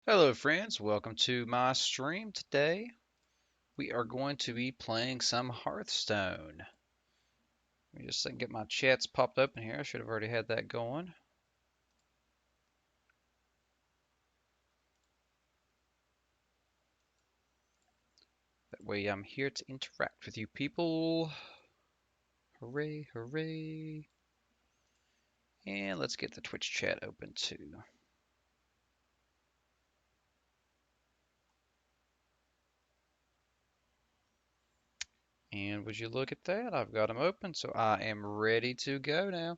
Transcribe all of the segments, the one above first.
Hello friends, welcome to my stream. Today we are going to be playing some Hearthstone. Let me just get my chats popped open here. I should have already had that going. That way I'm here to interact with you people. Hooray, hooray. And let's get the Twitch chat open too. And would you look at that? I've got them open, so I am ready to go now.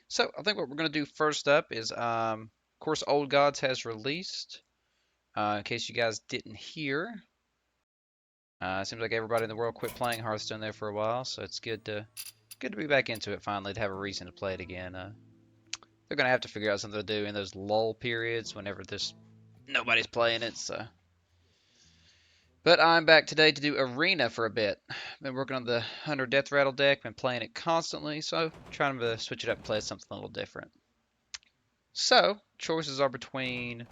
So I think what we're going to do first up is, of course, Old Gods has released. In case you guys didn't hear, it seems like everybody in the world quit playing Hearthstone there for a while, so it's good to be back into it finally, to have a reason to play it again. They're gonna have to figure out something to do in those lull periods whenever there's nobody's playing it. So, but I'm back today to do Arena for a bit. Been working on the Hunter Deathrattle deck, been playing it constantly, so trying to switch it up and play something a little different. So choices are between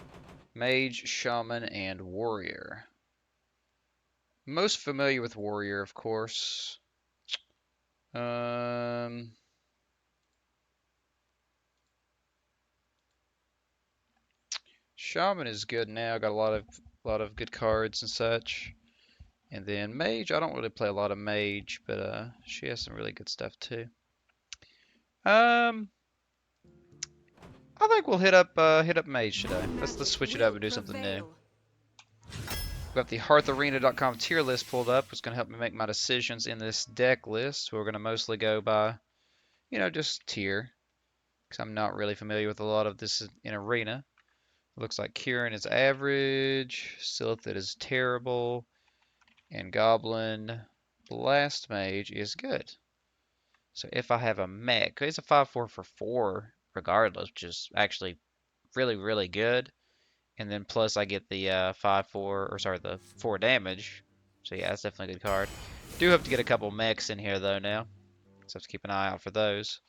Mage, Shaman, and Warrior. Most familiar with Warrior, of course. Um, Shaman is good now. Got a lot of good cards and such. And then Mage, I don't really play a lot of Mage, but she has some really good stuff too. Um, I think we'll hit up Mage today. Let's switch it up and do something new. We've got the HearthArena.com tier list pulled up. It's going to help me make my decisions in this deck list. We're going to mostly go by, just tier, because I'm not really familiar with a lot of this in Arena. Looks like Kieran is average, Silithid is terrible, and Goblin Blast Mage is good. So if I have a mech, it's a 5/4 for 4 regardless, which is actually really, really good. And then plus I get the 5/4, or sorry, the 4 damage. So yeah, that's definitely a good card. Do hope to get a couple mechs in here though now, so have to keep an eye out for those.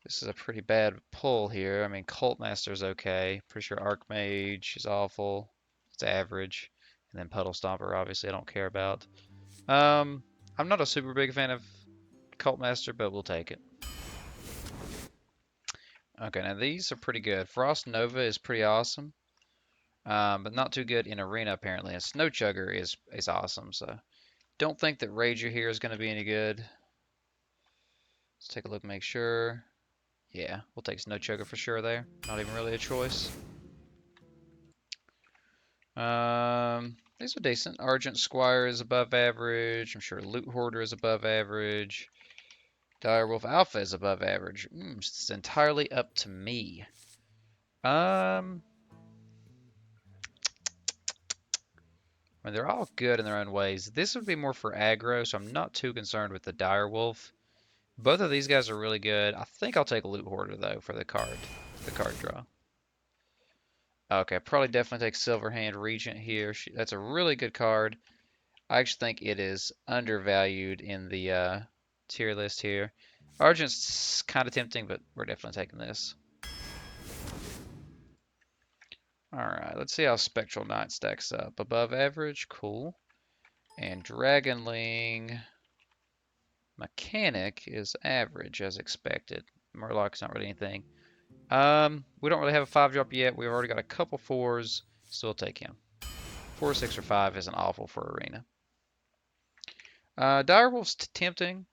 This is a pretty bad pull here. I mean, Cult Master's okay. Pretty sure Archmage is awful. It's average. And then Puddle Stomper, obviously, I don't care about. I'm not a super big fan of Cult Master, but we'll take it. Okay, now these are pretty good. Frost Nova is pretty awesome, but not too good in Arena, apparently. And Snow Chugger is awesome, so don't think that Rager here is going to be any good. Let's take a look, make sure. Yeah, we'll take Snow Chugger for sure there. Not even really a choice. These are decent. Argent Squire is above average. I'm sure Loot Hoarder is above average. Direwolf Alpha is above average. It's entirely up to me. Um, I mean, they're all good in their own ways. This would be more for aggro, so I'm not too concerned with the Direwolf. Both of these guys are really good. I think I'll take a Loot Hoarder though for the card draw. Okay, probably definitely take Silverhand Regent here. That's a really good card. I actually think it is undervalued in the tier list here. Argent's kind of tempting, but we're definitely taking this. Alright, let's see how Spectral Knight stacks up. Above average, cool. And Dragonling Mechanic is average, as expected. Murloc's not really anything. We don't really have a 5-drop yet. We've already got a couple 4s. Still take him. 4, 6, or 5 isn't awful for Arena. Direwolf's tempting.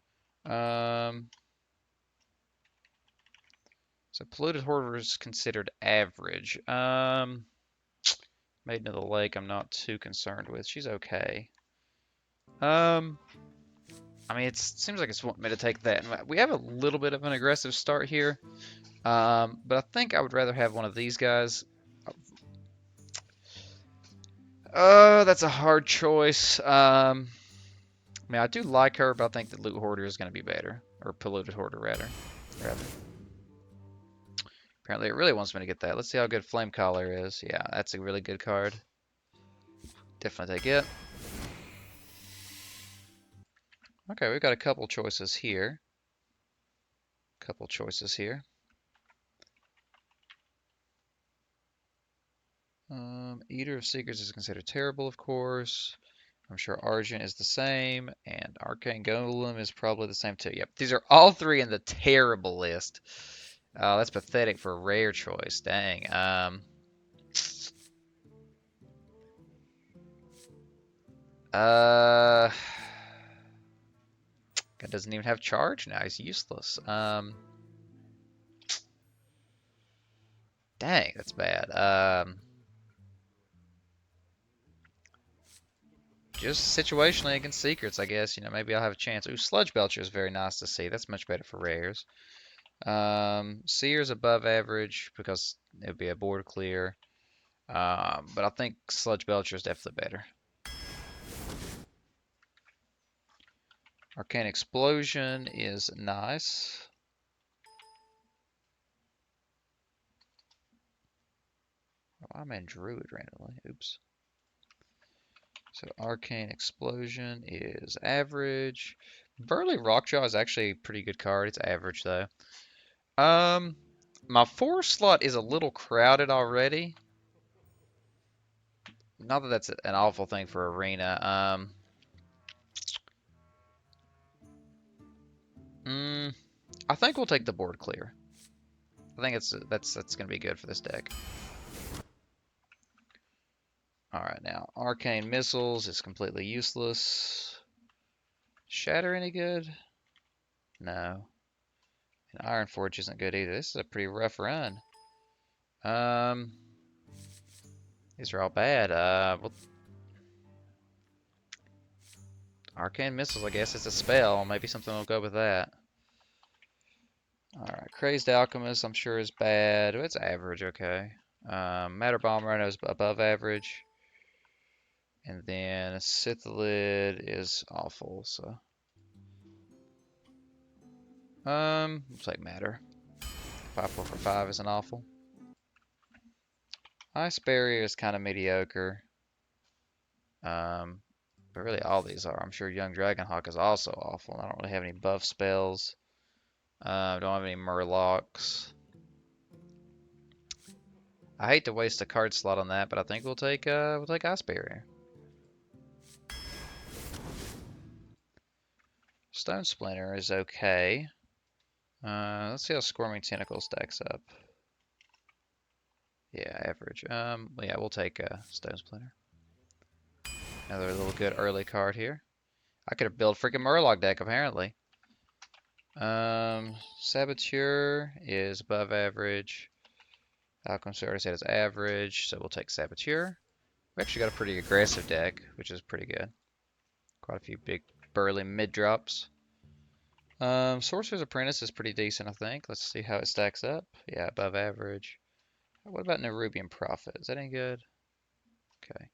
So Polluted Hoarder is considered average. Maiden of the Lake I'm not too concerned with. She's okay. I mean, it seems like it's wanting me to take that. We have a little bit of an aggressive start here. But I think I would rather have one of these guys. That's a hard choice. I mean, I do like her, but I think that Loot Hoarder is going to be better. Or Polluted Hoarder, rather. Apparently it really wants me to get that. Let's see how good Flame Collar is. Yeah, that's a really good card. Definitely take it. Okay, we've got a couple choices here. Eater of Secrets is considered terrible, of course. I'm sure Argent is the same, and Arcane Golem is probably the same too. Yep, these are all three in the terrible list. That's pathetic for a rare choice. Dang. Uh, God doesn't even have charge now. He's useless. Dang, that's bad. Just situationally against secrets, I guess. You know, maybe I'll have a chance. Ooh, Sludge Belcher is very nice to see. That's much better for rares. Seer's above average because it would be a board clear. But I think Sludge Belcher is definitely better. Arcane Explosion is nice. Oh, I'm in Druid randomly. Oops. So Arcane Explosion is average. Burly Rockjaw is actually a pretty good card. It's average though. My 4 slot is a little crowded already. Not that that's an awful thing for Arena. I think we'll take the board clear. I think that's gonna be good for this deck. All right, now Arcane Missiles is completely useless. Shatter any good? No. And Iron Forge isn't good either. This is a pretty rough run. These are all bad. Well, Arcane Missiles, I guess it's a spell. Maybe something will go with that. Alright, Crazed Alchemist, I'm sure is bad. It's average, okay. Matter Bomber, I know is above average. And then Sithlid is awful, so. Looks like Matter. 5-4 for 5 isn't awful. Ice Barrier is kind of mediocre. But really all these are. I'm sure Young Dragonhawk is also awful. I don't really have any buff spells. Don't have any Murlocs. I hate to waste a card slot on that, but I think we'll take Ice Barrier. Stone Splinter is okay. Let's see how Squirming Tentacle stacks up. Yeah, average. Well, yeah, we'll take Stone Splinter. Another little good early card here. I could have built freaking Murloc deck apparently. Saboteur is above average. Alchemist already said it's average, so we'll take Saboteur. We actually got a pretty aggressive deck, which is pretty good. Quite a few big burly mid drops. Sorcerer's Apprentice is pretty decent, I think. Let's see how it stacks up. Yeah, above average. What about Nerubian Prophet? Is that any good? Okay.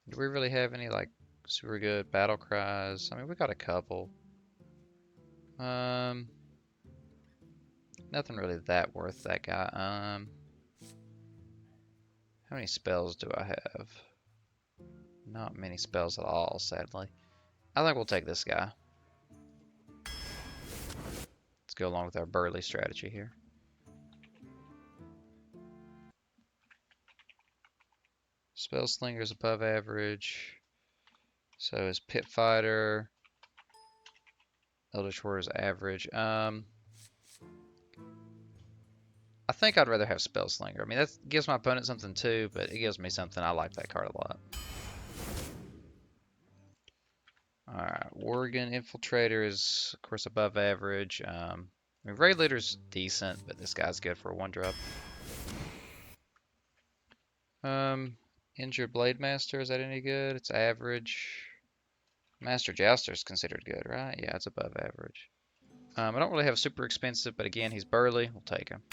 Do we really have any like super good battle cries? I mean, we got a couple. Nothing really that worth that guy. How many spells do I have? Not many spells at all, sadly. I think we'll take this guy. Let's go along with our burly strategy here. Spell Slinger is above average. So is Pit Fighter. Eldritch Horror is average. I think I'd rather have Spell Slinger. I mean, that gives my opponent something too, but it gives me something. I like that card a lot. Alright, Worgen Infiltrator is, of course, above average. I mean, Raid Leader's decent, but this guy's good for a 1-drop. Injured Blade Master, is that any good? It's average. Master Jouster is considered good, right? Yeah, it's above average. I don't really have super expensive, but again, he's burly. We'll take him.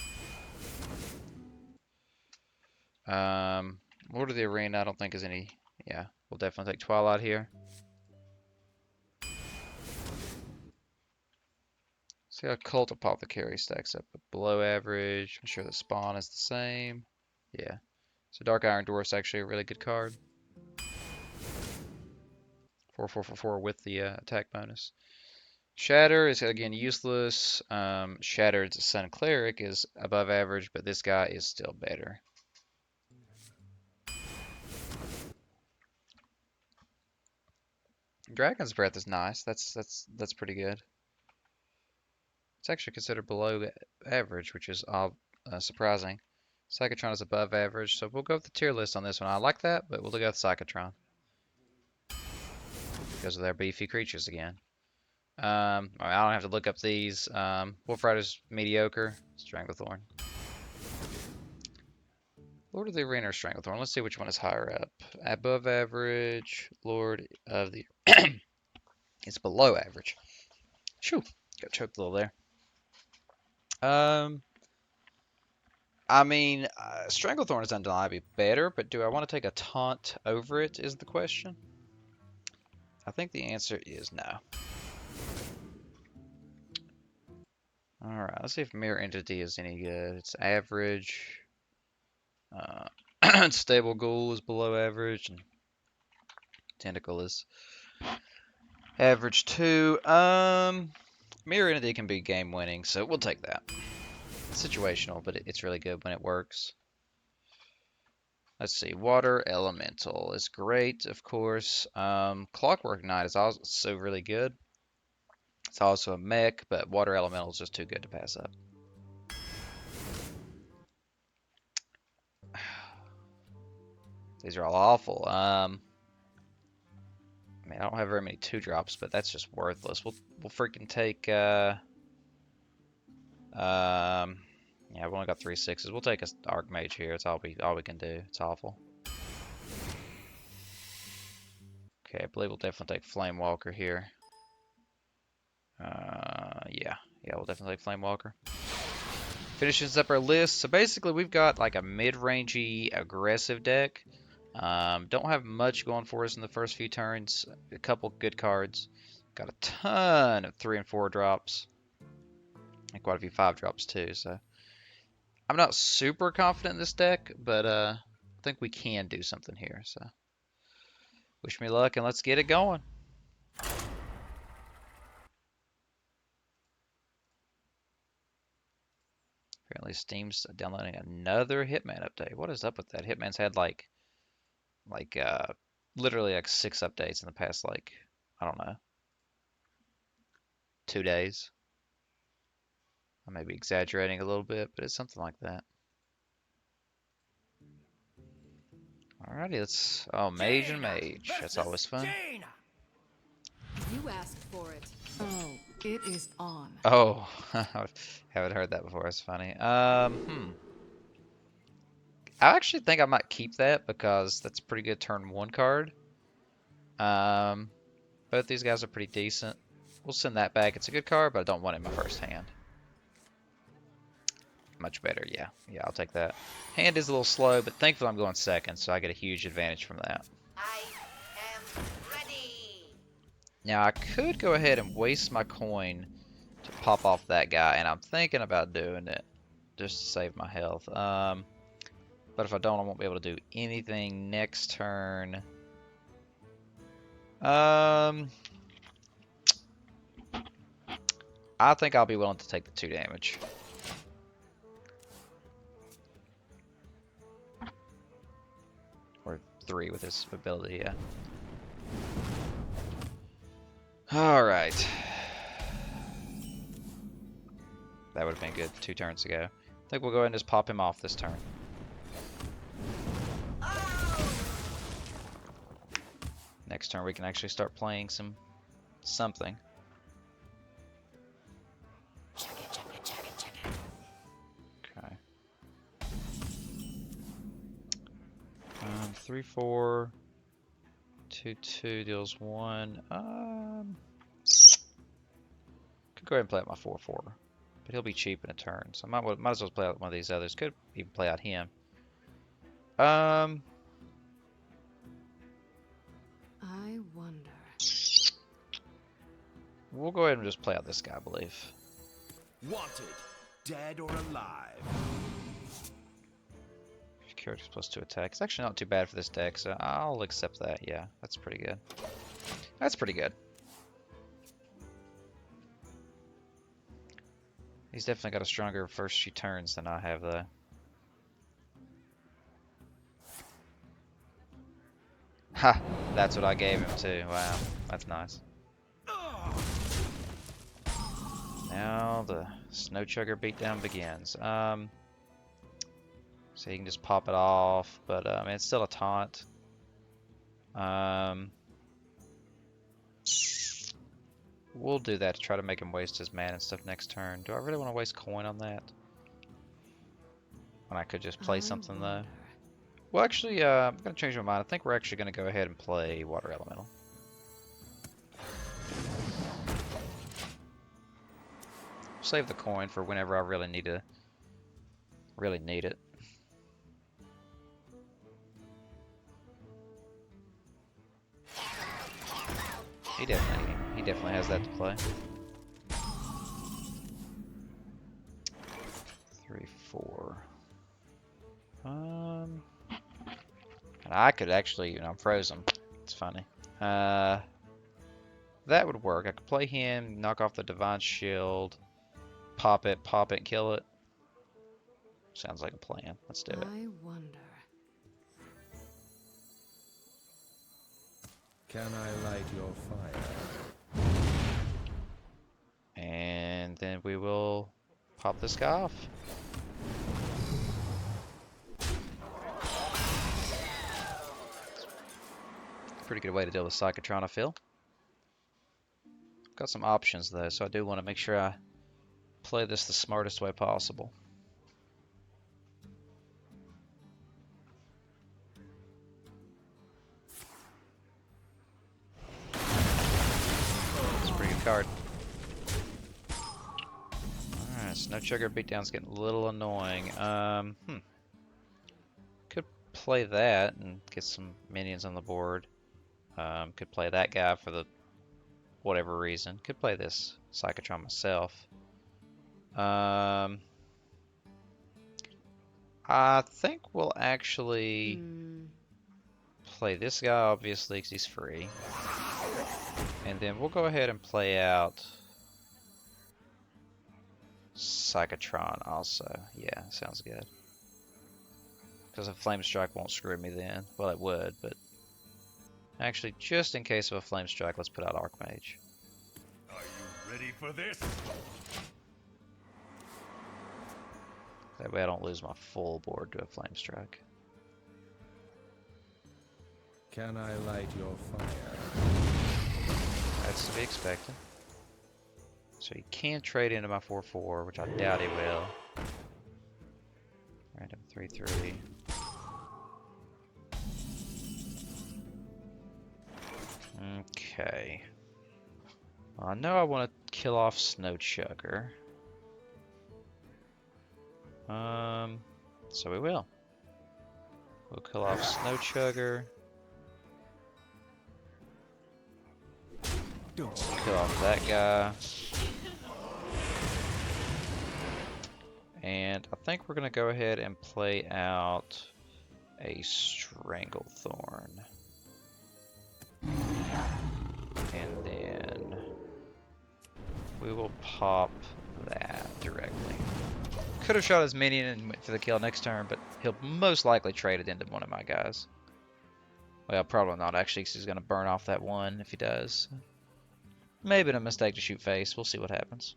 Lord of the Arena, I don't think is any. Yeah, we'll definitely take Twilight here. See how Cult Apothecary stacks up. Below average. I'm sure the spawn is the same. Yeah. So Dark Iron Dwarf's actually a really good card. 4/4/4 with the attack bonus. Shatter is again useless. Shattered Sun Cleric is above average, but this guy is still better. Dragon's Breath is nice. That's pretty good. It's actually considered below average, which is surprising. Psychotron is above average, so we'll go with the tier list on this one. I like that, but we'll go with Psychotron because of their beefy creatures again. All right, I don't have to look up these. Wolf Rider's mediocre. Stranglethorn. Lord of the Arena or Stranglethorn. Let's see which one is higher up. Above average. Lord of the... It's below average. Shoo. Got choked a little there. I mean, Stranglethorn is undeniably better, but do I want to take a taunt over it is the question. I think the answer is no. Alright, let's see if Mirror Entity is any good. It's average. Stable Ghoul is below average, and Tentacle is average too. Mirror Entity can be game winning, so we'll take that. It's situational, but it's really good when it works. Let's see, Water Elemental is great, of course. Clockwork Knight is also really good. It's also a mech, but Water Elemental is just too good to pass up. These are all awful. I mean, I don't have very many 2-drops, but that's just worthless. We'll freaking take. Yeah, I've only got 3 6s. We'll take a Archmage here. It's all we can do. It's awful. Okay, I believe we'll definitely take Flamewalker here. Yeah, we'll definitely take Flamewalker. Finishes up our list. So basically, we've got like a mid-rangey aggressive deck. Don't have much going for us in the first few turns. A couple good cards. Got a ton of 3 and 4 drops. And quite a few 5 drops too. So I'm not super confident in this deck, but I think we can do something here. So wish me luck and let's get it going. Apparently Steam's downloading another Hitman update. What is up with that? Hitman's had like literally like 6 updates in the past, like, I don't know, 2 days. I may be exaggerating a little bit, but it's something like that. Alrighty, let's... Oh, Mage and Mage. That's always fun. You asked for it. Oh, it is on. Oh, haven't heard that before. It's funny. I actually think I might keep that because that's a pretty good turn 1 card. Both these guys are pretty decent. We'll send that back. It's a good card, but I don't want it in my first hand. Much better, yeah. Yeah, I'll take that. Hand is a little slow, but thankfully I'm going second, so I get a huge advantage from that. I am ready. Now, I could go ahead and waste my coin to pop off that guy, and I'm thinking about doing it just to save my health. But if I don't, I won't be able to do anything next turn. I think I'll be willing to take the 2 damage. Or 3 with his ability, yeah. Alright. That would have been good 2 turns ago. I think we'll go ahead and just pop him off this turn. Next turn we can actually start playing something. Okay. 3 4 2 2 deals 1. Could go ahead and play out my 4 4, but he'll be cheap in a turn, so I might as well play out one of these others. Could even play out him. I wonder. We'll go ahead and just play out this guy, I believe. Wanted, dead or alive. Character's +2 attack. It's actually not too bad for this deck, so I'll accept that. Yeah, that's pretty good. That's pretty good. He's definitely got a stronger first few turns than I have, though. Ha! That's what I gave him too. Wow, that's nice. Now the Snow Chugger beatdown begins. So you can just pop it off, but I mean, it's still a taunt. We'll do that to try to make him waste his mana and stuff next turn. Do I really want to waste coin on that? When I could just play something though. Well, actually, I'm gonna change my mind. I think we're actually gonna go ahead and play Water Elemental. Save the coin for whenever I really need it. He definitely has that to play. 3, 4. And I could actually, I'm frozen. It's funny. That would work. I could play him, knock off the Divine Shield, pop it, and kill it. Sounds like a plan. Let's do it. I wonder. Can I light your fire? And then we will pop this guy off. Pretty good way to deal with Psychotron, I feel. Got some options though, so I do want to make sure I play this the smartest way possible. It's a pretty good card. Alright, Snow Chugger beatdown's getting a little annoying. Could play that and get some minions on the board. Could play that guy for the whatever reason. Could play this Psychotron myself. I think we'll actually play this guy, obviously, because he's free. And then we'll go ahead and play out Psychotron also. Yeah, sounds good. Because a Flame Strike won't screw me then. Well, it would, but... Actually, just in case of a Flame Strike, let's put out Archmage. Are you ready for this? That way I don't lose my full board to a Flame Strike. Can I light your fire? That's to be expected. So he can trade into my 4/4, which I doubt he will. Random 3/3. Okay. Well, I know I want to kill off Snow Chugger. So we will. We'll kill off Snow Chugger. Kill off that guy. And I think we're going to go ahead and play out a Stranglethorn. And then we will pop that directly. Could have shot his minion and went for the kill next turn, but he'll most likely trade it into one of my guys. Well, probably not actually, because he's going to burn off that one if he does. Maybe a mistake to shoot face. We'll see what happens.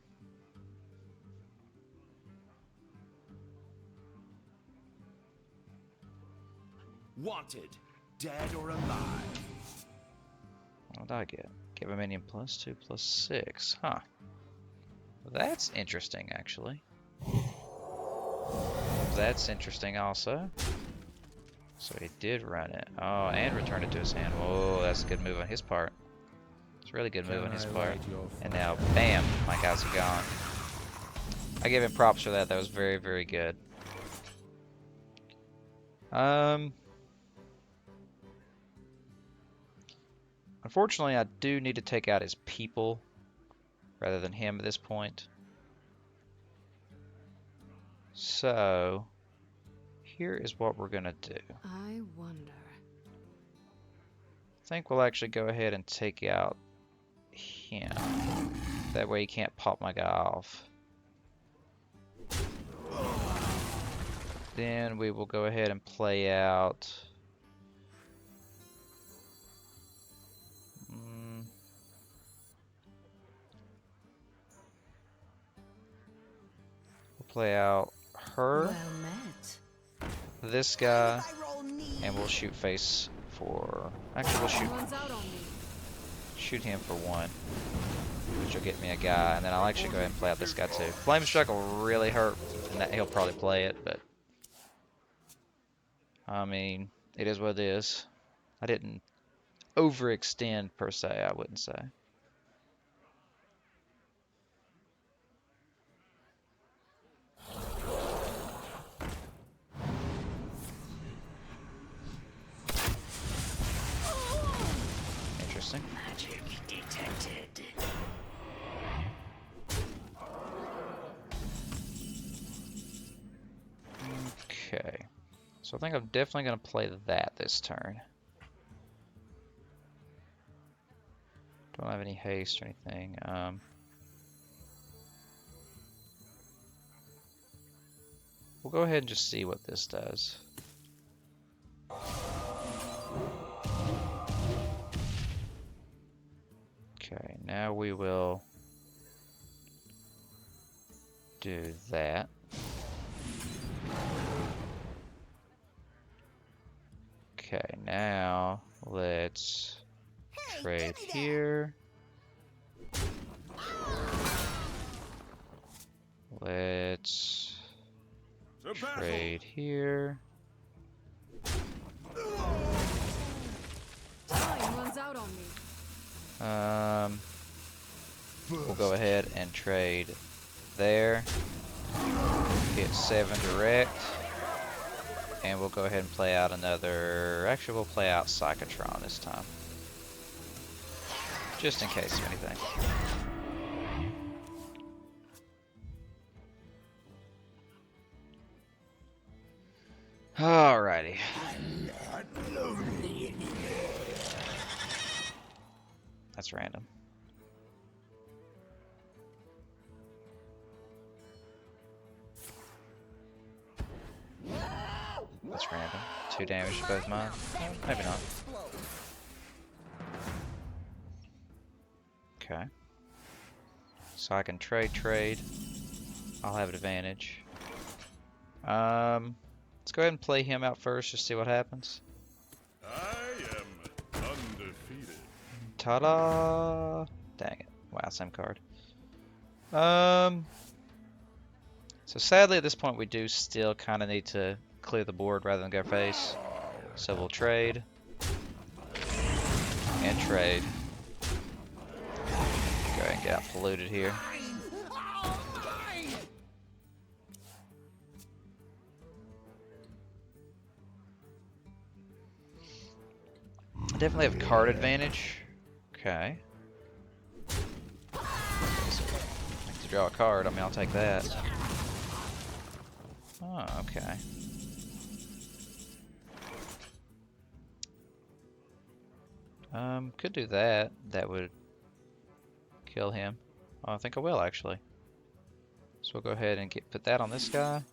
Wanted, dead or alive. What did I get? Give a minion +2, +6. Huh. That's interesting, actually. That's interesting also. So he did run it. Oh, and return it to his hand. Whoa, that's a good move on his part. It's a really good move on his part. And now, bam, my guys are gone. I give him props for that. That was very, very good. Unfortunately, I do need to take out his people rather than him at this point. So, here is what we're going to do. I wonder. I think we'll actually go ahead and take out him. That way he can't pop my guy off. Then we will go ahead and play out play out her, Well met. this guy, and we'll shoot face for. Actually, we'll Runs out on me. shoot him for 1, which will get me a guy, and then I'll actually go ahead and play out this guy too. Flame Strike will really hurt, and that, he'll probably play it, but I mean, it is what it is. I didn't overextend per se, I wouldn't say. Interesting. Magic detected. Okay. So I think I'm definitely going to play that this turn. Don't have any haste or anything. We'll go ahead and just see what this does. Okay, now we will do that. Okay, now let's trade here. Let's trade here. Time runs out on me. We'll go ahead and trade there. Get 7 direct. And we'll go ahead and play out another. Actually, we'll play out Psychotron this time. Just in case of anything. Alrighty. That's random. That's random. 2 damage to both mine. Maybe not. Okay. So I can trade. I'll have an advantage. Let's go ahead and play him out first, just see what happens. I am undefeated. Ta-da! Dang it. Wow, same card. So sadly at this point we do still kind of need to clear the board rather than go face. So we'll trade. And trade. Go ahead and get out polluted here. I definitely have card advantage. Okay. To draw a card, I mean, I'll take that. Oh, okay. Could do that. That would kill him. Oh, I think I will, actually. So we'll go ahead and put that on this guy.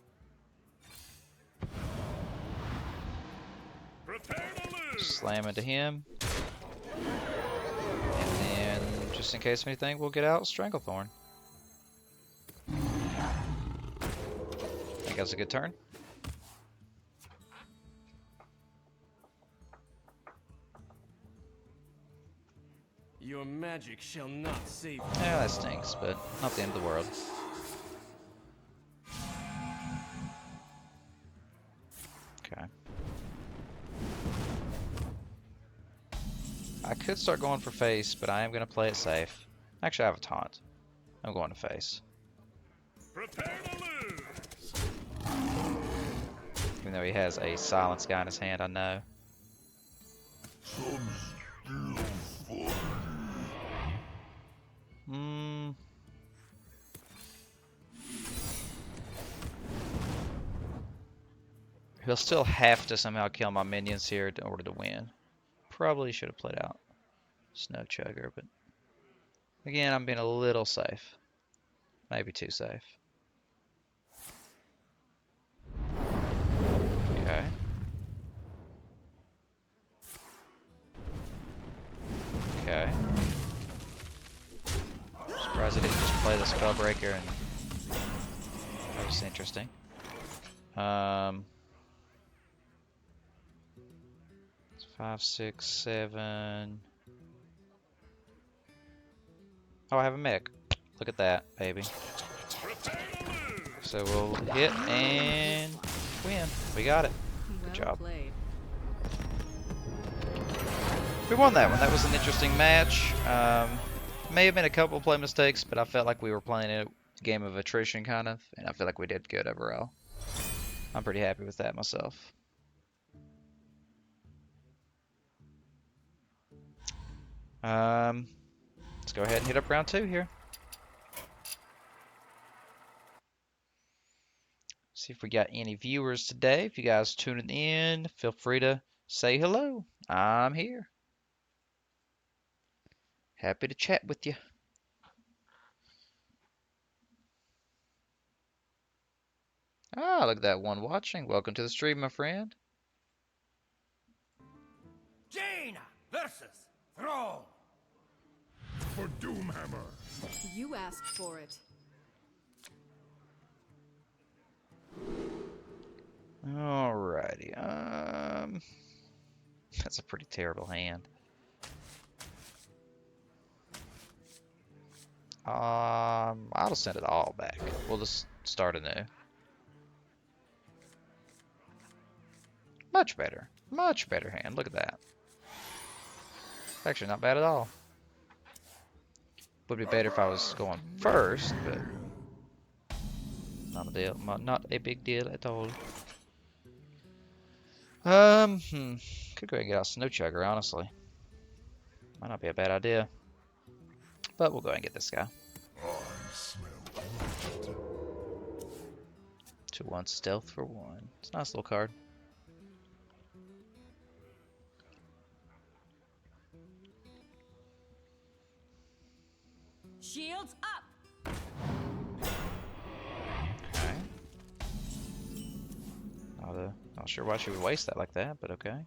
Slam into him. And then, just in case of anything, we'll get out Stranglethorn. Think that's a good turn. Your magic shall not save you. Yeah, that stinks, but not the end of the world. Okay. I could start going for face, but I am going to play it safe. Actually, I have a taunt. I'm going to face. Prepare to lose. Even though he has a silence guy in his hand, I know. He'll still have to somehow kill my minions here in order to win. Probably should have played out Snow Chugger, but again, I'm being a little safe. Maybe too safe. Okay. Okay. Surprised I didn't just play the Spellbreaker and have was interesting. 5, 6, 7. Oh, I have a mech. Look at that, baby. So we'll hit and win. We got it. Good Well job. played. We won that one. That was an interesting match. May have been a couple of play mistakes, but I felt like we were playing a game of attrition, kind of, and I feel like we did good overall. I'm pretty happy with that myself. Let's go ahead and hit up round 2 here. See if we got any viewers today. If you guys tuning in, feel free to say hello. I'm here. Happy to chat with you. Ah, look at that one watching. Welcome to the stream, my friend. Jaina versus Throne. For Doomhammer. You asked for it. Alrighty. That's a pretty terrible hand. I'll send it all back. We'll just start anew. Much better. Much better hand. Look at that. Actually, not bad at all. Would be better if I was going first, but not a deal. Not a big deal at all. Could go ahead and get out Snow Chugger, honestly. Might not be a bad idea. But we'll go ahead and get this guy. 2/1 stealth for 1. It's a nice little card. Shields up. Okay. Not sure why she would waste that like that, but okay.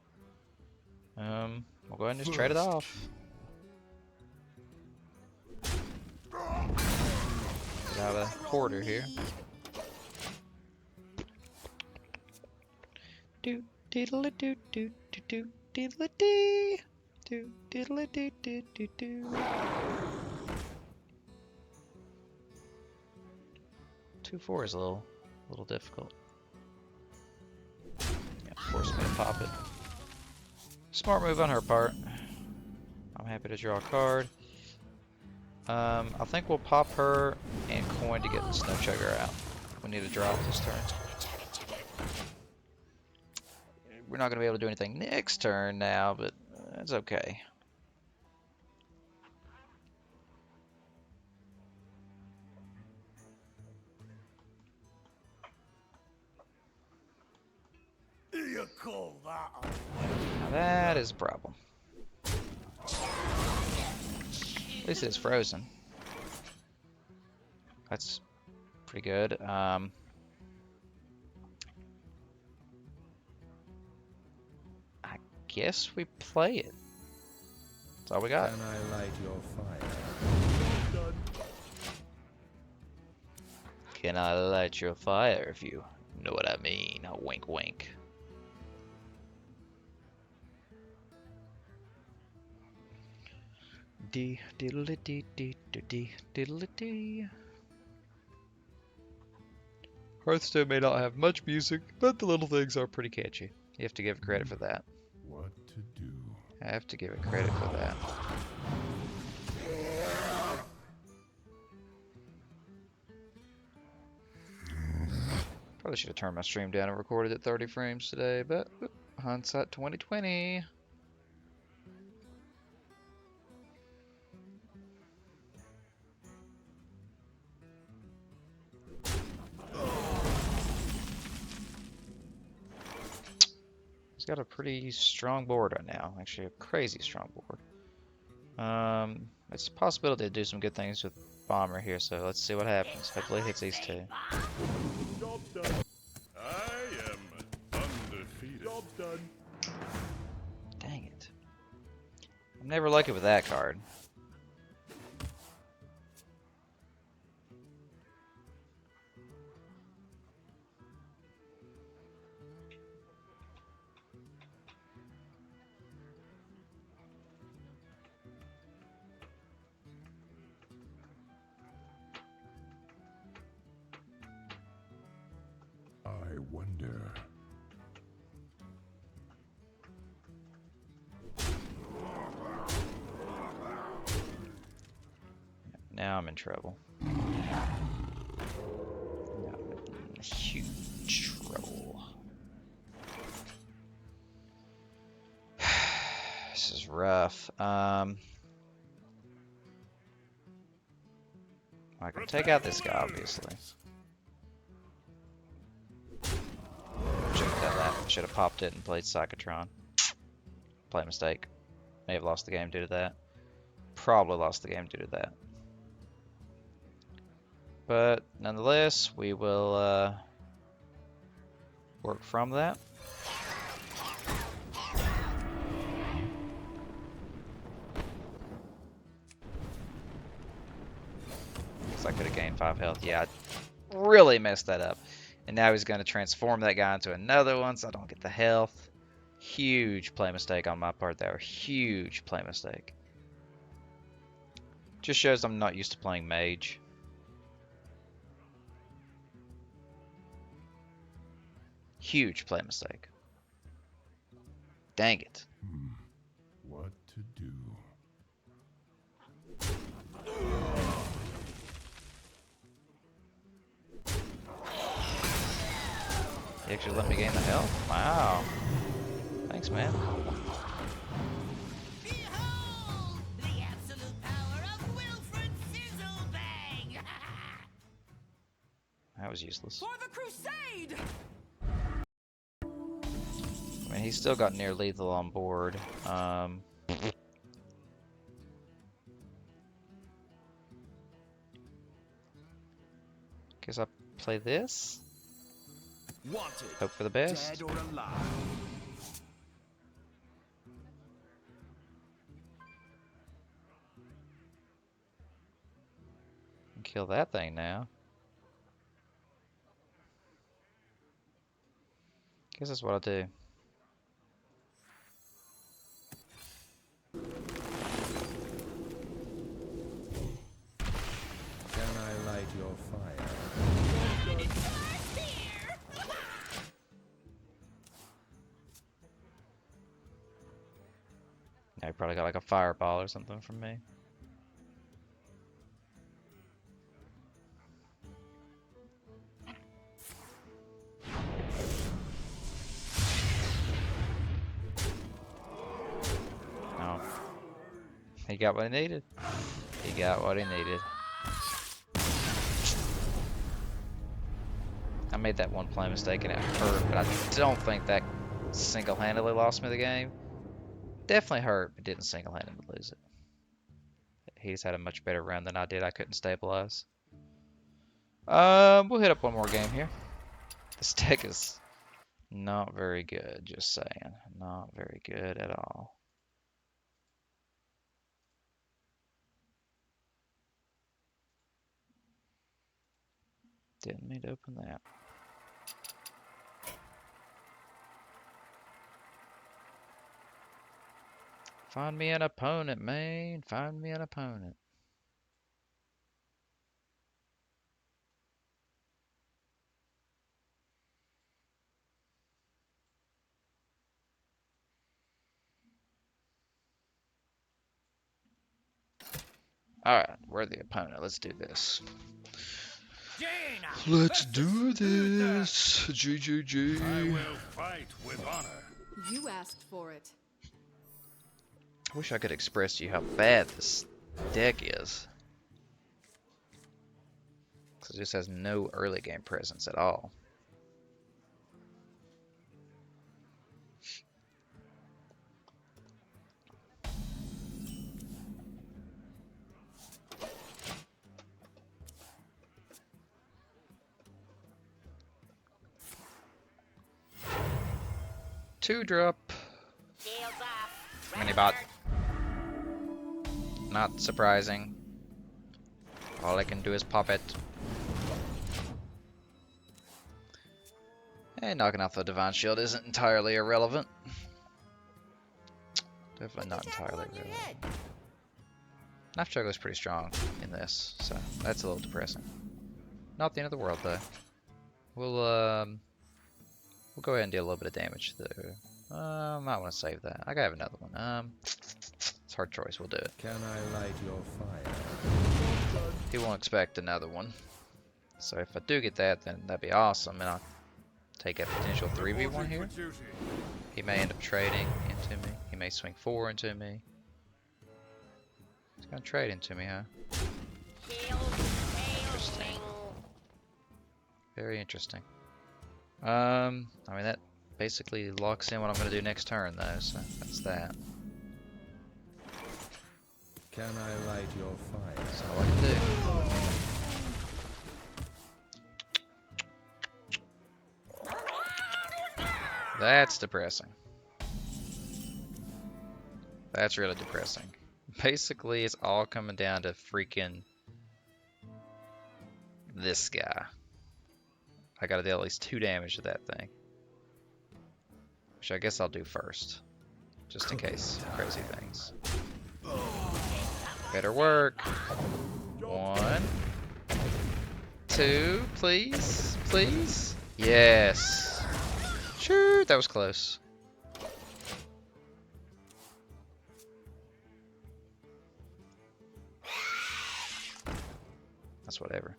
We'll go ahead and just trade it off. Get out a hoarder here. Do diddle do do do do diddle dee do diddle do do do do. 2/4 is a little difficult. Yeah, force me to pop it. Smart move on her part. I'm happy to draw a card. I think we'll pop her and coin to get the Snow Chugger out. We need to draw this turn. We're not going to be able to do anything next turn now, but it's okay. You call that a Now that is a problem. At least it's frozen. That's pretty good. I guess we play it. That's all we got. Can I light your fire? Can I light your fire if you know what I mean? Wink, wink. Dee diddle dee dee dee diddle dee. Hearthstone may not have much music, but the little things are pretty catchy. You have to give credit for that. What to do? I have to give it credit for that. Probably should have turned my stream down and recorded at 30 frames today, but hindsight 2020. He's got a pretty strong board right now. Actually, a crazy strong board. It's a possibility to do some good things with Bomber here, so let's see what happens. Hopefully it hits these two. Job done. I am undefeated. Job done. Dang it. I'm never lucky with that card. wonder. Now I'm in trouble. Now I'm in huge trouble. This is rough. I can take out this guy, obviously. Should have done that. Should have popped it and played Psychotron. Play mistake. May have lost the game due to that. Probably lost the game due to that. But nonetheless, we will work from that. Guess I could have gained 5 health. Yeah, I really messed that up. And now he's going to transform that guy into another one, so I don't get the health. Huge play mistake on my part there. Huge play mistake. Just shows I'm not used to playing mage. Huge play mistake. Dang it. What to do? You actually let me gain the health? Wow. Thanks, man. Behold the absolute power of Wilfred Sizzlebang! That was useless. For the crusade! I mean, he's still got near lethal on board. Guess I'll play this. Wanted. Hope for the best. Dead or alive. Kill that thing now. Guess that's what I'll do. Can I light your fire? Now he probably got like a fireball or something from me. No. He got what he needed. He got what he needed. I made that one play mistake and it hurt, but I don't think that single-handedly lost me the game. Definitely hurt, but didn't single-handedly lose it. He just had a much better run than I did. I couldn't stabilize. We'll hit up one more game here. This deck is not very good, just saying. Not very good at all. Didn't mean to open that. Find me an opponent, man. Find me an opponent. Alright, we're the opponent. Let's do this. Let's do this. I GGG. will fight with honor. You asked for it. I wish I could express to you how bad this deck is. Because it just has no early game presence at all. Two drop. Shields off. Mini bot. Not surprising. All I can do is pop it. And knocking off the Divine Shield isn't entirely irrelevant. Definitely not entirely irrelevant. Knife Juggler is pretty strong in this, so that's a little depressing. Not the end of the world though. We'll We'll go ahead and deal a little bit of damage there. I might want to save that. I gotta have another one. It's a hard choice. We'll do it. Can I light your fire? He won't expect another one. So if I do get that, then that'd be awesome, and I'll take a potential 3v1 here. He may end up trading into me. He may swing 4 into me. He's gonna trade into me, huh? Interesting. Very interesting. I mean that basically locks in what I'm gonna do next turn, though. So that's that. Can I light your fire? That's all I can do. That's depressing. That's really depressing. Basically, it's all coming down to freaking this guy. I gotta deal at least 2 damage to that thing. Which I guess I'll do first. Just in case. Crazy things. Better work. 1, 2, please. Please. Yes. Shoot, that was close. That's whatever.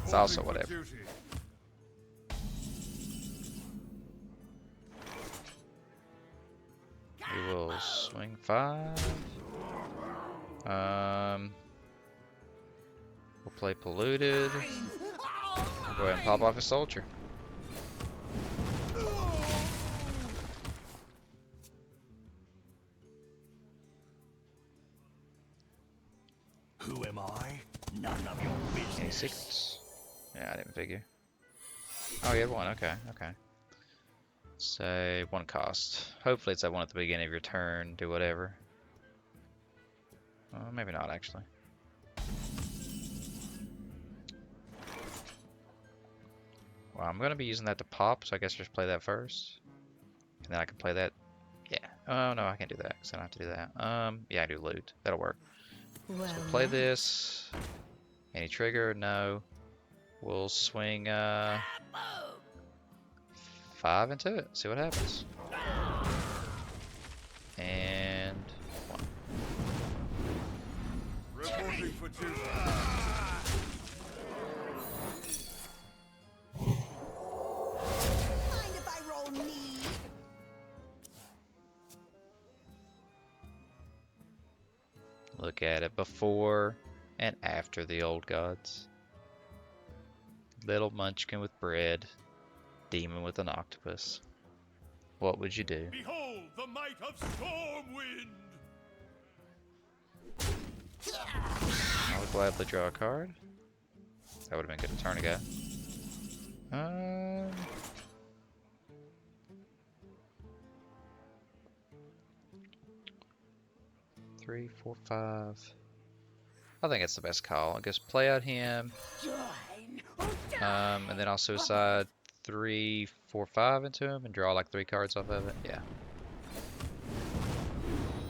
It's also whatever. We will swing 5. We'll play polluted. We'll go ahead and pop off a soldier. Who am I? None of your business. Any secrets? Yeah, I didn't figure. Oh, you have 1. Okay, okay. Say 1 cost. Hopefully it's that one at the beginning of your turn. Do whatever. Maybe not, actually. Well, I'm going to be using that to pop, so I guess just play that first. And then I can play that. Yeah. Oh, no, I can't do that, because I don't have to do that. Yeah, I do loot. That'll work. So we'll play this. Any trigger? No. We'll swing 5 into it. See what happens. And 1. Reporting for duty. Mind if I roll knee? Look at it before and after the old gods. Little munchkin with bread, demon with an octopus. What would you do? Behold the might of Stormwind! I would gladly draw a card. That would have been good a turn ago. 3, 4, 5. I think it's the best call. I guess play out him. And then I'll suicide 3, 4, 5 into him and draw like 3 cards off of it. Yeah.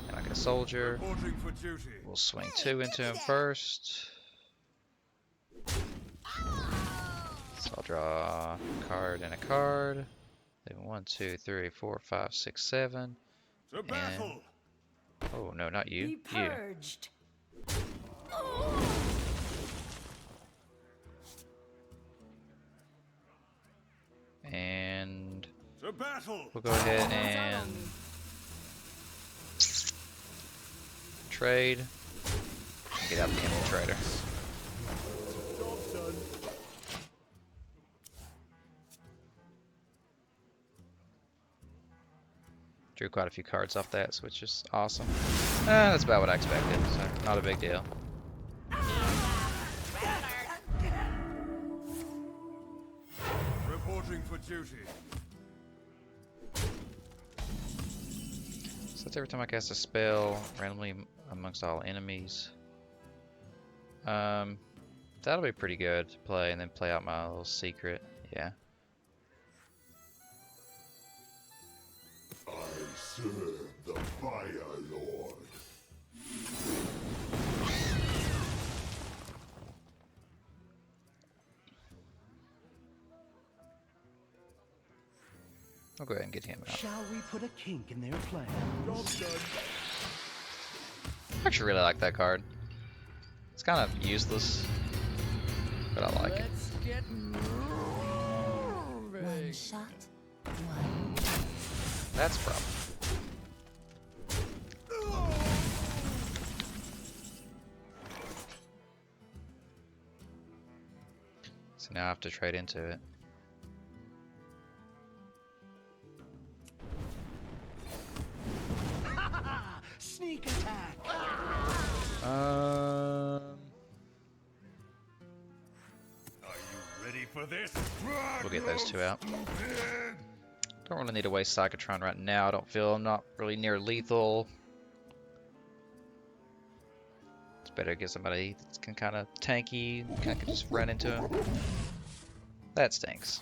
And I get a soldier. Reporting for duty. We'll swing 2 into him first. So I'll draw a card and a card. Then 1, 2, 3, 4, 5, 6, 7. To battle! Oh no, not you. Be purged. And To battle! we'll go ahead and trade. And get out the infiltrator. Job done. Drew quite a few cards off that, so it's just awesome. That's about what I expected, so not a big deal. Reporting for duty. So that's every time I cast a spell randomly amongst all enemies. That'll be pretty good to play, and then play out my little secret. Yeah. I serve the Fire Lord. I'll go ahead and get him out. Shall we put a kink in their plan? Job's done. I actually really like that card. It's kind of useless, but I like it. Let's get moving. One shot, one. That's a problem. So now I have to trade into it. Sneak attack. Are you ready for this? We'll get those two out. Don't really need to waste Psychotron right now. I don't feel I'm not really near lethal. It's better to get somebody that can kind of tanky. I can just run into him. That stinks.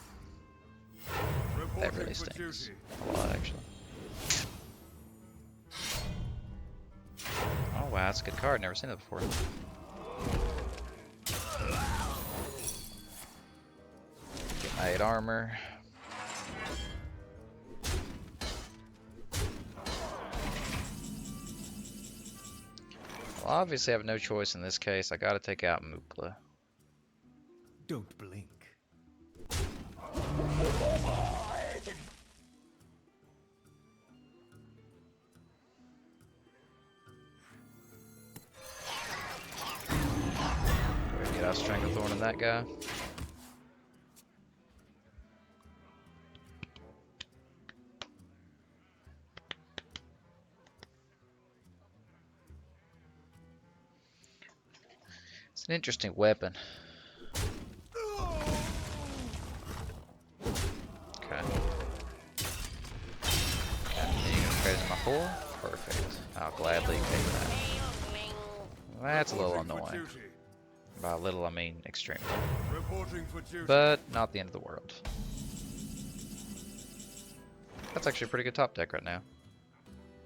That Reporting really for stinks. duty. A lot, actually. Oh wow, that's a good card. Never seen it before. Get my 8 armor. Well, obviously I have no choice in this case. I gotta take out Mukla. Don't blink. Go ahead and get out Stranglethorn on that guy. It's an interesting weapon. Okay. And you gonna trade in my 4? Perfect. I'll gladly take that. That's a little Reporting for annoying. duty. By little, I mean extremely. Reporting for duty. But not the end of the world. That's actually a pretty good top deck right now.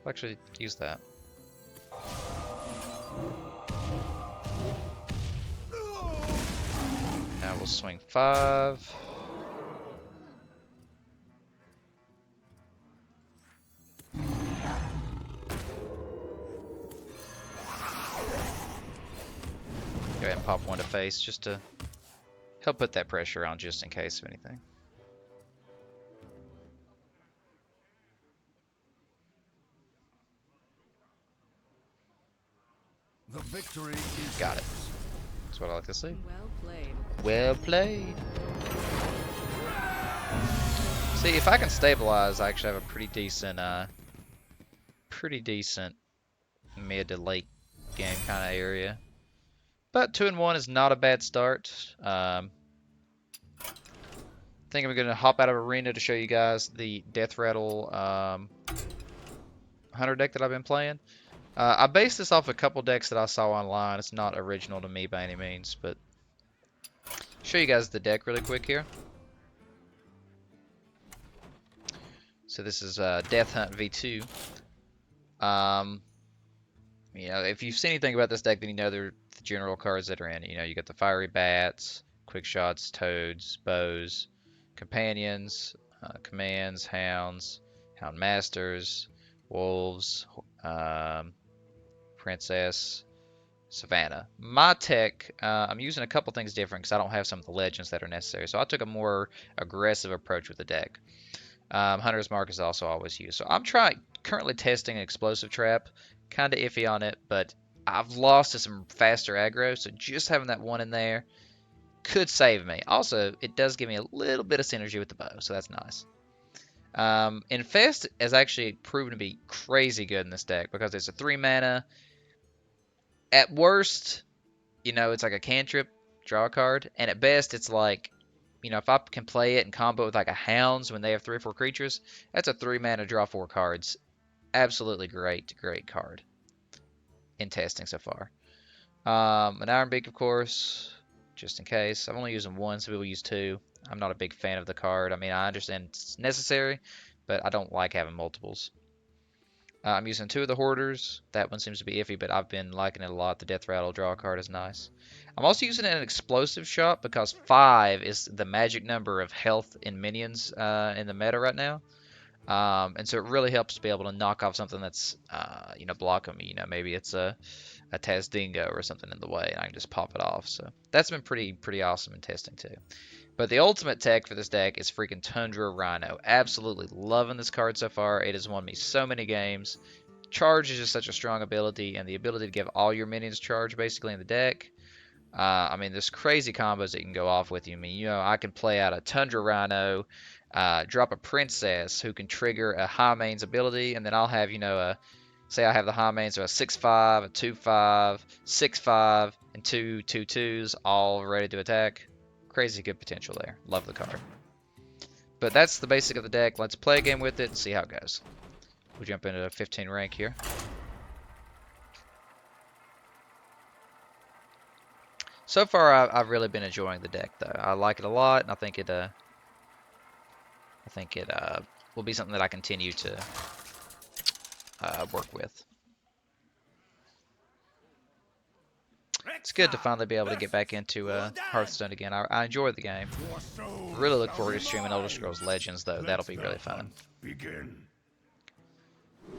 I'll actually use that. Now we'll swing 5. Go ahead and pop 1 to face just to help put that pressure on just in case of anything. The victory is Got it. That's what I like to see. Well played. Well played. See, if I can stabilize, I actually have a pretty decent mid to late game kind of area. But 2-1 is not a bad start. I think I'm gonna hop out of arena to show you guys the Deathrattle Hunter deck that I've been playing. I based this off a couple decks that I saw online. It's not original to me by any means, but show you guys the deck really quick here. So this is Death Hunt V2. You know, if you've seen anything about this deck, then you know they're the general cards that are in it. You know, you got the Fiery Bats, Quick Shots, Toads, Bows, Companions, Commands, Hounds, Hound Masters, Wolves, Princess, Savannah. My tech, I'm using a couple things different because I don't have some of the legends that are necessary. So I took a more aggressive approach with the deck. Hunter's Mark is also always used. So I'm currently testing an Explosive Trap. Kind of iffy on it, but I've lost to some faster aggro. So just having that 1 in there could save me. Also, it does give me a little bit of synergy with the bow, so that's nice. Infest has actually proven to be crazy good in this deck because it's a 3 mana. At worst, you know, it's like a cantrip, draw a card, and at best, it's like, you know, if I can play it and combo with like a Hounds when they have 3 or 4 creatures, that's a 3 mana draw 4 cards. Absolutely great card in testing so far. An Iron Beak, of course, just in case. I'm only using 1, so people use 2. I'm not a big fan of the card. I mean, I understand it's necessary, but I don't like having multiples. I'm using 2 of the Hoarders. That one seems to be iffy, but I've been liking it a lot. The Deathrattle draw card is nice. I'm also using an Explosive Shot because 5 is the magic number of health in minions in the meta right now. And so it really helps to be able to knock off something that's, blocking me. Maybe it's a Tazdingo or something in the way, and I can just pop it off. So that's been pretty awesome in testing too. But the ultimate tech for this deck is freaking Tundra Rhino. Absolutely loving this card so far. It has won me so many games. Charge is just such a strong ability, and the ability to give all your minions charge basically in the deck. There's crazy combos that you can go off with. I can play out a Tundra Rhino, drop a Princess who can trigger a high mains ability, and then I'll have, say I have the high mains, so a 6/5, a 2/5, 6/5, and two 2/2s all ready to attack. Crazy good potential there. Love the card. But that's the basic of the deck. Let's play a game with it and see how it goes. We'll jump into a 15 rank here. So far, I've really been enjoying the deck, though. I like it a lot, and I think it will be something that I continue to work with. It's good to finally be able to get back into Hearthstone again. I enjoy the game. Really look forward to streaming Elder Scrolls Legends, though. That'll be really fun.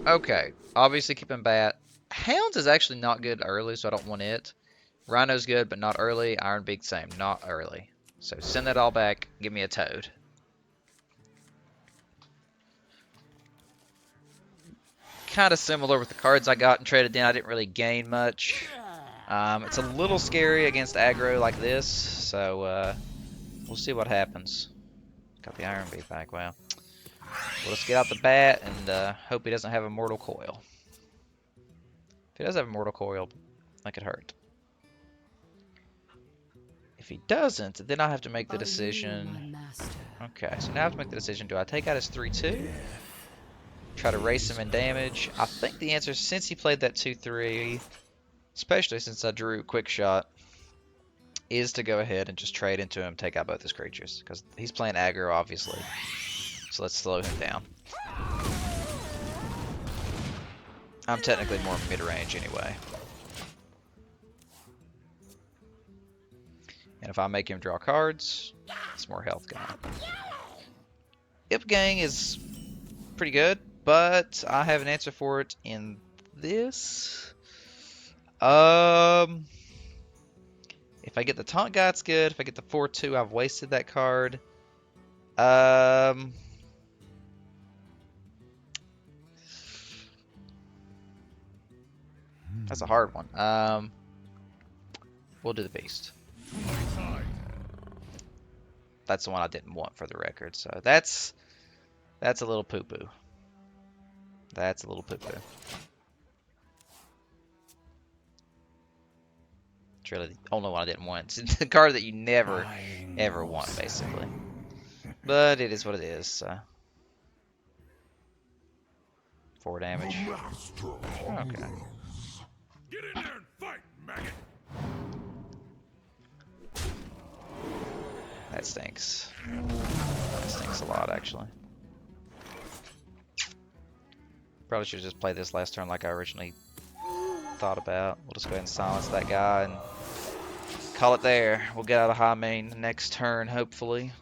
Okay, obviously keeping Bat. Hounds is actually not good early, so I don't want it. Rhino's good, but not early. Iron Beak, same, not early. So send that all back. Give me a Toad. Kind of similar with the cards I got and traded in. I didn't really gain much. It's a little scary against aggro like this, so we'll see what happens. Got the Iron Beak back. Well, we'll just get out the bat and hope he doesn't have a Mortal Coil. If he does have a Mortal Coil, that could hurt. If he doesn't, then I have to make the decision. Okay, so now I have to make the decision. Do I take out his 3/2? Try to race him in damage? I think the answer, since he played that 2/3, especially since I drew Quick Shot, is to go ahead and just trade into him, take out both his creatures. Because he's playing aggro, obviously. So let's slow him down. I'm technically more mid-range anyway. And if I make him draw cards, it's more health gone. Ipgang is pretty good, but I have an answer for it in this. If I get the taunt guy, it's good. If I get the 4/2, I've wasted that card. That's a hard one. We'll do the beast. That's the one I didn't want for the record. So that's a little poo-poo. That's a little poo-poo. It's really the only one I didn't want. It's the card that you never, ever want, basically. But it is what it is. So. 4 damage. Okay. Get in there and fight, maggot. That stinks. That stinks a lot, actually. Probably should have just played this last turn like I originally thought about. We'll just go ahead and silence that guy and call it there. We'll get out of high main next turn, hopefully.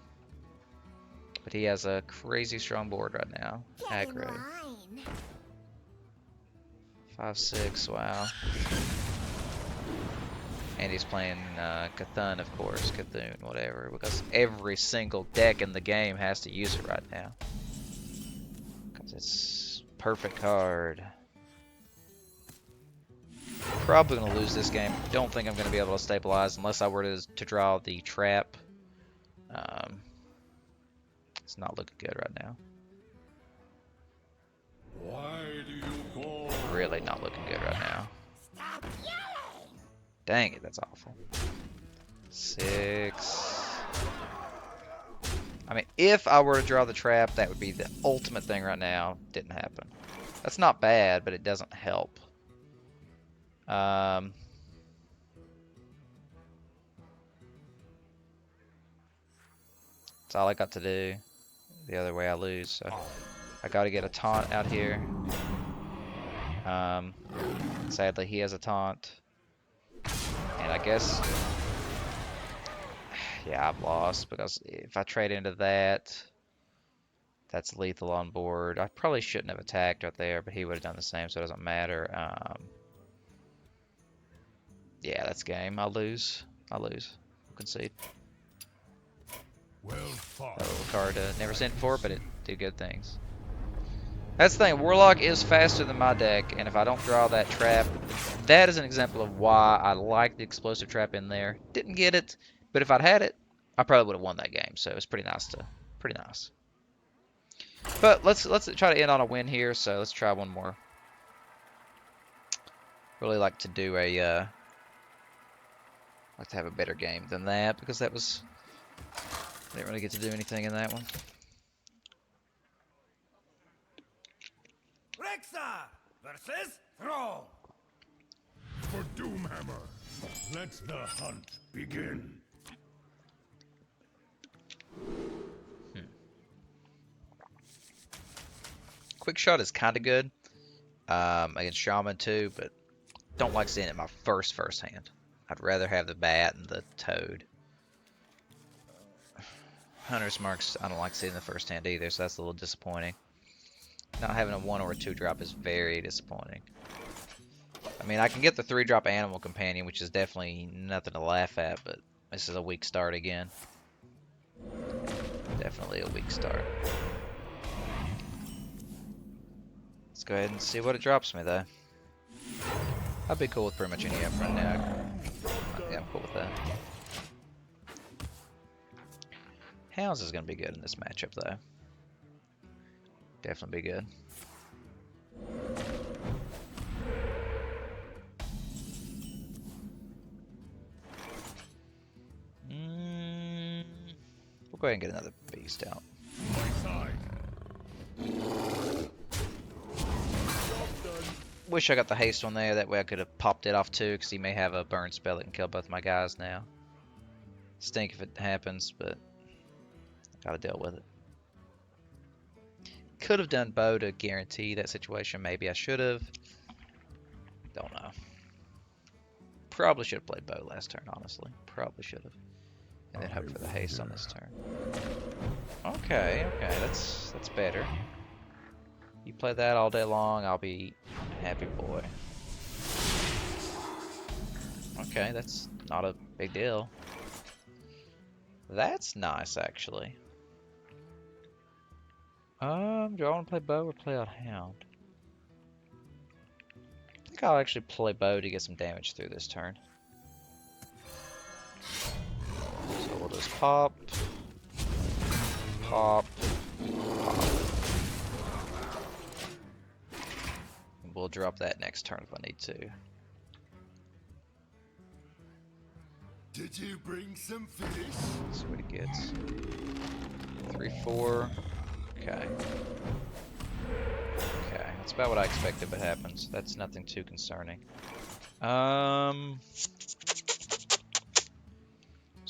But he has a crazy strong board right now. Aggro. 5/6, wow. And he's playing Cthulhu, of course, Cthulhu, whatever, because every single deck in the game has to use it right now. Because it's perfect card. Probably going to lose this game. Don't think I'm going to be able to stabilize unless I were to draw the trap. It's not looking good right now. Why do you call? Really not looking good right now. Dang it, that's awful. 6. I mean, if I were to draw the trap, that would be the ultimate thing right now. Didn't happen. That's not bad, but it doesn't help. That's all I got to do. The other way I lose, so I got to get a taunt out here. Sadly, he has a taunt. And I guess, yeah, I've lost because if I trade into that, That's lethal on board. I probably shouldn't have attacked right there, but he would have done the same, so it doesn't matter. Yeah, that's game. I'll lose. I'll lose. We'll concede. Well fought. That little card, never seen it before, but it did good things. That's the thing. Warlock is faster than my deck, and if I don't draw that trap, that is an example of why I like the explosive trap in there. Didn't get it, but if I'd had it, I probably would have won that game. So it's pretty nice to, pretty nice. But let's try to end on a win here. So let's try one more. Really like to do a like to have a better game than that because that was I didn't really get to do anything in that one. Rexa versus Throne. For Doomhammer, let the hunt begin. Quick shot is kind of good against Shaman too, but don't like seeing it in my first hand. I'd rather have the bat and the toad. Hunter's Marks, I don't like seeing the first hand either, so that's a little disappointing. Not having a 1 or a 2 drop is very disappointing. I mean, I can get the 3 drop Animal Companion, which is definitely nothing to laugh at, but this is a weak start again. Definitely a weak start. Let's go ahead and see what it drops me, though. I'd be cool with pretty much any upfront now. Yeah, I'm cool with that. Hounds is going to be good in this matchup, though. Definitely be good. We'll go ahead and get another beast out. My side. Wish I got the haste one there. That way I could have popped it off too, because he may have a burn spell that can kill both my guys now. Stink if it happens, but gotta deal with it. Could have done bow to guarantee that situation. Maybe I should have. Don't know. Probably should have played bow last turn, honestly. Probably should have. And then hope for the haste on this turn. Okay, that's better. You play that all day long, I'll be a happy boy. Okay, that's not a big deal. That's nice, actually. Do I want to play bow or play out hound? I think I'll actually play bow to get some damage through this turn. So we'll just pop, pop, pop. We'll drop that next turn if I need to. Did you bring some fish? See what he gets. 3, 4. Okay. Okay, that's about what I expected but happens. That's nothing too concerning. So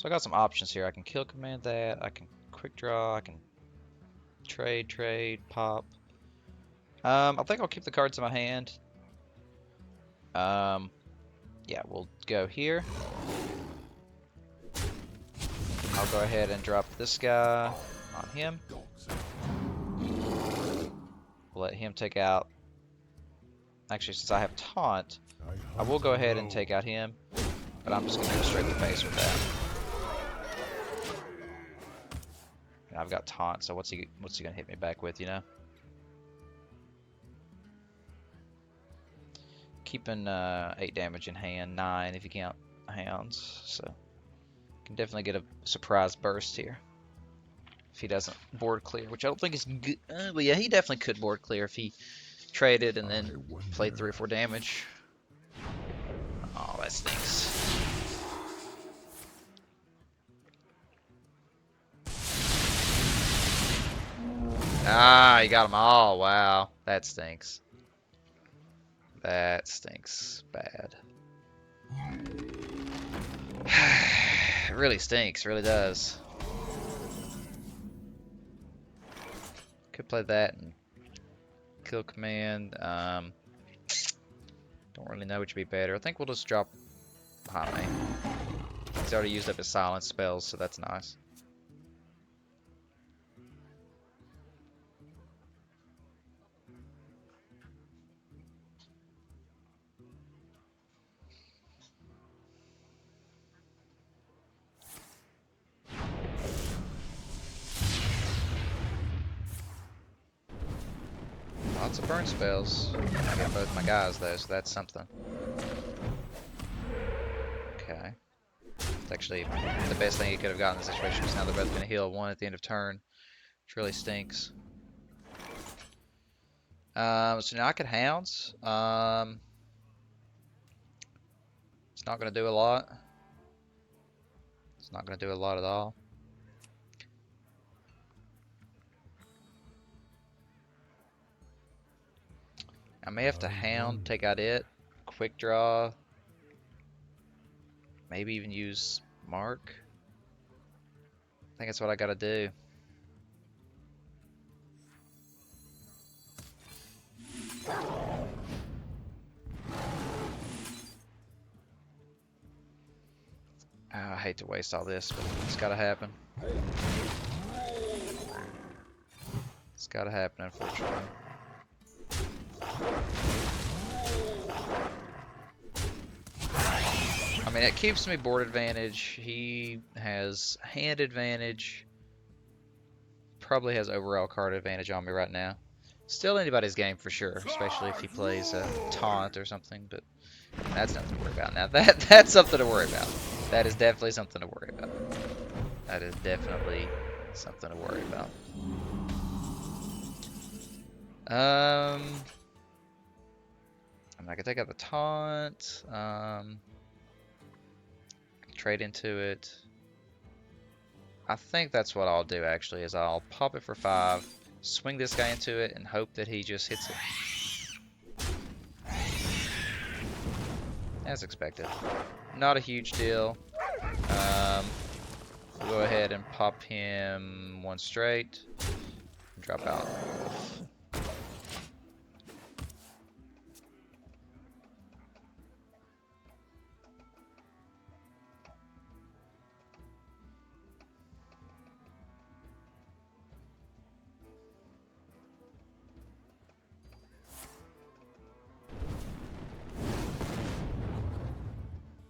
I got some options here. I can kill command that, I can quick draw, I can trade, pop. I think I'll keep the cards in my hand. Yeah, we'll go here. I'll go ahead and drop this guy on him. We'll let him take out. Actually, since I have taunt, I will go ahead and take out him, but I'm just gonna go straight to the face with that. And I've got taunt, so what's he gonna hit me back with, you know? Keeping 8 damage in hand, 9 if you count hounds, so can definitely get a surprise burst here if he doesn't board clear, which I don't think is good. But yeah, he definitely could board clear if he traded and then played 3 or 4 damage. Oh, that stinks. Ah, he got them all. Wow, that stinks. That stinks bad. It really stinks, really does. Could play that and kill command. Don't really know which would be better. I think we'll just drop behind me. He's already used up his silence spells, so that's nice. Lots of burn spells. I got both my guys though, so that's something. Okay. It's actually the best thing he could have gotten in this situation, because now they're both going to heal one at the end of turn, which really stinks. So now I could Hounds. It's not going to do a lot. It's not going to do a lot at all. I may have to Hound, take out it, quick draw, maybe even use Mark. I think that's what I gotta do. I hate to waste all this, but it's gotta happen. It's gotta happen, unfortunately. I mean, it keeps me board advantage. He has hand advantage. Probably has overall card advantage on me right now. Still anybody's game for sure, especially if he plays a taunt or something, but that's nothing to worry about. Now that's something to worry about. That is definitely something to worry about. That is definitely something to worry about. I mean, I can take out the taunt. Trade into it. I think that's what I'll do actually, is I'll pop it for 5, swing this guy into it, and hope that he just hits it. As expected. Not a huge deal. We'll go ahead and pop him 1 straight. Drop out.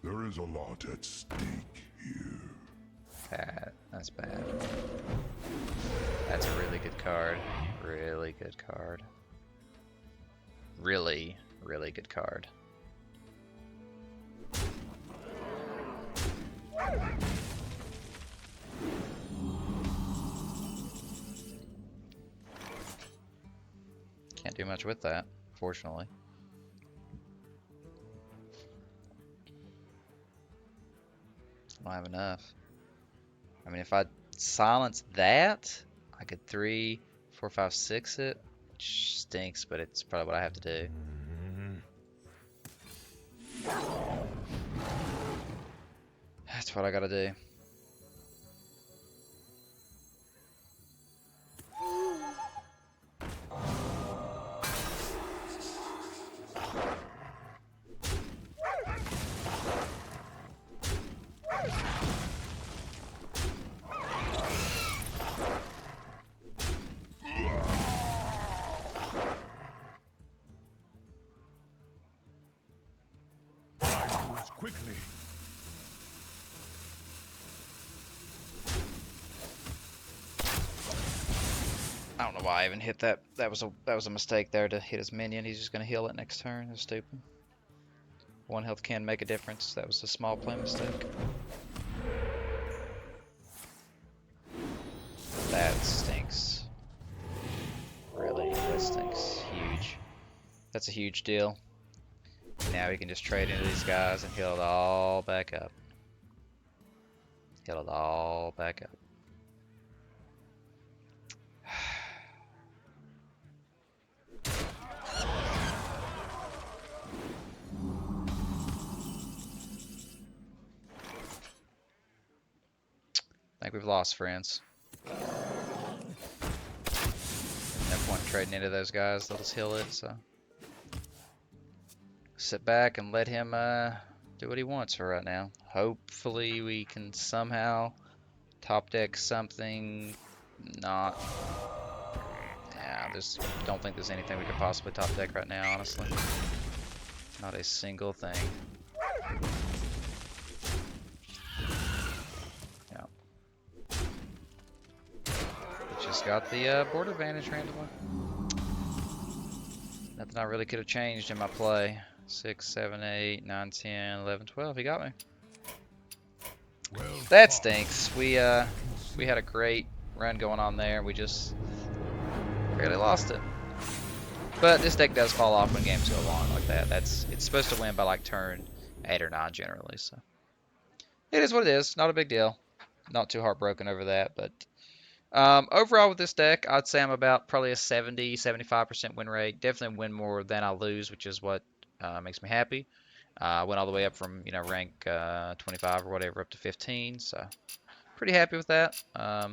There is a lot at stake here. Bad. That's bad. That's a really good card. Really good card. Really, really good card. Can't do much with that, fortunately. I don't have enough. I mean, if I silence that, I could 3, 4, 5, 6 it, which stinks, but it's probably what I have to do. That's what I gotta do. Quickly. I don't know why I even hit that. That was a mistake there to hit his minion. He's just gonna heal it next turn. That's stupid. 1 health can make a difference. That was a small play mistake. That stinks. Really, that stinks. Huge. That's a huge deal. Now we can just trade into these guys and heal it all back up. Heal it all back up. I think we've lost, friends. No point in trading into those guys. They'll just heal it, so. Sit back and let him do what he wants for right now. Hopefully we can somehow top deck something. Not. Yeah, don't think there's anything we could possibly top deck right now, honestly. Not a single thing. Yeah. We just got the board advantage randomly. Nothing I really could have changed in my play. 6, 7, 8, 9, 10, 11, 12. He got me. Well That fought. stinks. We had a great run going on there. We just barely lost it. But this deck does fall off when games go long like that. It's supposed to win by like turn 8 or 9 generally. So it is what it is. Not a big deal. Not too heartbroken over that. But overall with this deck, I'd say I'm about probably a 70-75% win rate. Definitely win more than I lose, which is what makes me happy. I went all the way up from rank 25 or whatever up to 15. So pretty happy with that. I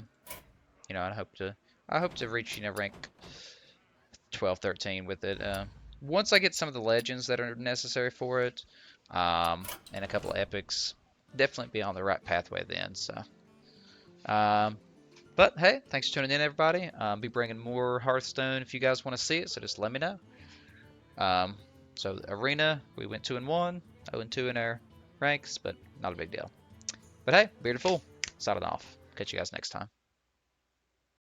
hope to reach rank 12, 13 with it. Once I get some of the legends that are necessary for it, and a couple of epics, definitely be on the right pathway then. So, but hey, thanks for tuning in, everybody. Be bringing more Hearthstone if you guys want to see it. So just let me know. So Arena, we went 2-1, 0-2 in our ranks, but not a big deal. But hey, Bearded Fool, signing off. Catch you guys next time.